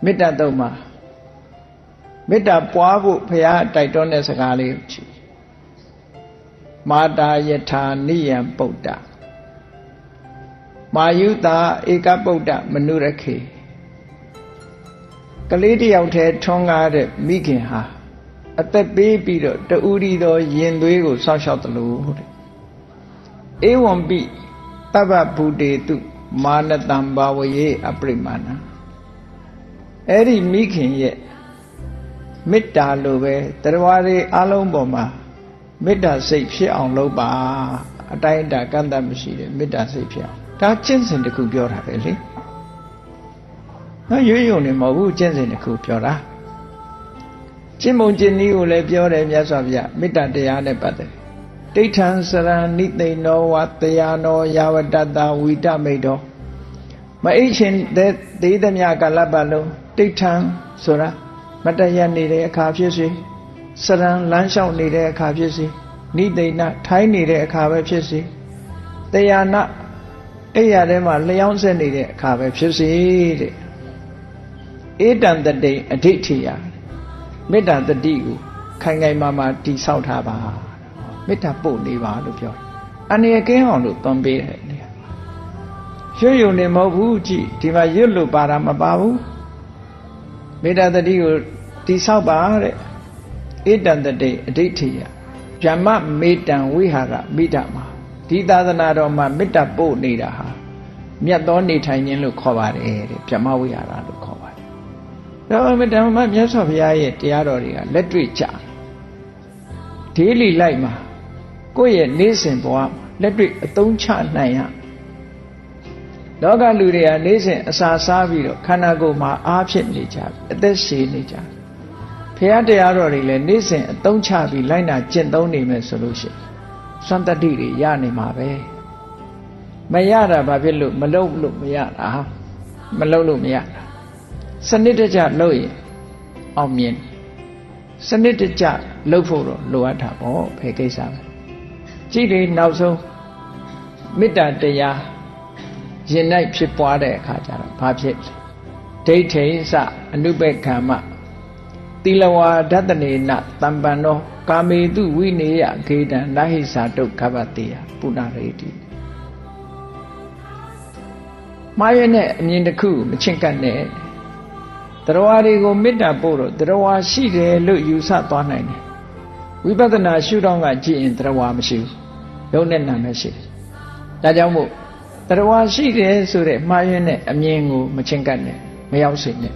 မေတ္တာတုံးမှာမေတ္တာပွားဖို့ဘုရားတိုက်တွန်းတဲ့စကားလေးကိုကြည့်မာတာယထာနိယံပုဒ္ဒမာယုတာဧကပုဒ္ဒမနုရခေကလေးတယောက်တည်းထွန်းကားတဲ့မိခင်ဟာအသက်ပေးပြီးတော့တူရီသောရင်သွေးကိုစောင့်ရှောက်တယ်လို့တဲ့ဧဝံပိတဗ္ဗဗုတေတုမာနတံဘာဝယေအပရိမာဏအဲ့ဒီမိခင်ရဲ့မေတ္တာလိုပဲတရားတွေအလုံးပေါ်မှာမေတ္တာစိတ်ဖြစ်အောင်လုပ်ပါအတိုင်းအတာကန့်သတ်မရှိတဲ့မေတ္တာစိတ်ဖြစ်အောင်ဒါကျင့်စဉ်တစ်ခုပြောတာပဲလေနော်ရွေးယုံနေမဟုတ်ဘူးကျင့်စဉ်တစ်ခုပြောတာကျင့်မုံကျင့်နည်းကိုလည်းပြောတယ်မြတ်စွာဘုရားမေတ္တာတရားနဲ့ပတ်သက်ဒိဋ္ဌံစရဏိသိဏောဝတယာနောယာဝတ္တဝိတမိတ်တော်မအိတ်ရှင်သေးသမျှကာလပတ်လုံးဒိဋ္ဌံဆိုတာမတရနေတဲ့အခါဖြစ်စေစရံလမ်းလျှောက်နေတဲ့အခါဖြစ်စေနိသိဏထိုင်းနေတဲ့အခါပဲဖြစ်စေတယာနအဲ့ရထဲမှာလျှောင်းဆက်နေတဲ့အခါပဲဖြစ်စေတဲ့ဧတံတတိအဋိဋ္ဌိယမေတ္တာတတိကိုခိုင်ခိုင်မာမာတည်ဆောက်ထားပါမေတ္တာပို့နေပါလို့ပြောတယ်အနည်းကင်းအောင်လို့သွန်ပေးတယ်နေရွှေယုံနေမဟုတ်ဘူးကြည့်ဒီမှာရွတ်လို့ပါတာမပါဘူးမေတ္တာတတိကိုတည်ဆောက်ပါတဲ့ဧတံတတိအဋိဋ္ဌိယဗြဟ္မမေတ္တံဝိဟာရမိဒ္ဓမှာဒီသာသနာတော်မှာမေတ္တာပို့နေတာဟာမြတ်သောနေထိုင်ခြင်းလို့ခေါ်ပါတယ်တဲ့ဗြဟ္မဝိဟာရလို့ခေါ်ပါတယ်ဒါပေမဲ့ဓမ္မမြတ်စွာဘုရားရဲ့တရားတော်တွေကလက်တွေ့ကြဒေးလီလိုက်မှာကိုယ့်ရဲ့နေ့စဉ်ဘဝလက်တွေ့အသုံးချနိုင်ရလောကလူတွေကနေ့စဉ်အစာစားပြီးတော့ခန္ဓာကိုယ်မှာအားဖြစ်နေကြပြီအသက်ရှည်နေကြဘုရားတရားတော်တွေလည်းနေ့စဉ်အသုံးချပြီးလိုက်နာကျင့်သုံးနေမယ်ဆိုလို့ရှိရင်စွမ်းတတိတွေရနေမှာပဲမရတာဘာဖြစ်လို့မလုပ်လို့မရတာမလုပ်လို့မရတာစနစ်တကျလုပ်ရင်အောင်မြင်စနစ်တကျလုပ်ဖို့တော့လိုအပ်တာပေါ့ဘယ်ကိစ္စပဲကြည့်လေနောက်ဆုံးမေတ္တာတရားရင်၌ဖြစ်ပွားတဲ့အခါကျတော့ဘာဖြစ်ဒိဋ္ဌိစအနုပက္ခမသီလဝါဒတနေနတမ္ပန္နောကာမေတုဝိနေယခေတံနာဟိသာတုခဘတေယပုဏ္ဏရေတိမှားရတဲ့အမြင်တစ်ခုမချင့်ကပ်နဲ့တရားတွေကိုမေတ္တာပို့တော့တရားရှိတယ်လို့ယူဆသွားနိုင်တယ်ဝိပဿနာရှုထောင့်ကကြည့်ရင်တရားမရှိဘူးရုပ်နဲ့နာနဲ့ရှိတယ်ဒါကြောင့်မို့တရားရှိတယ်ဆိုတဲ့မှားရတဲ့အမြင်ကိုမချင့်ကပ်နဲ့မရောက်စေနဲ့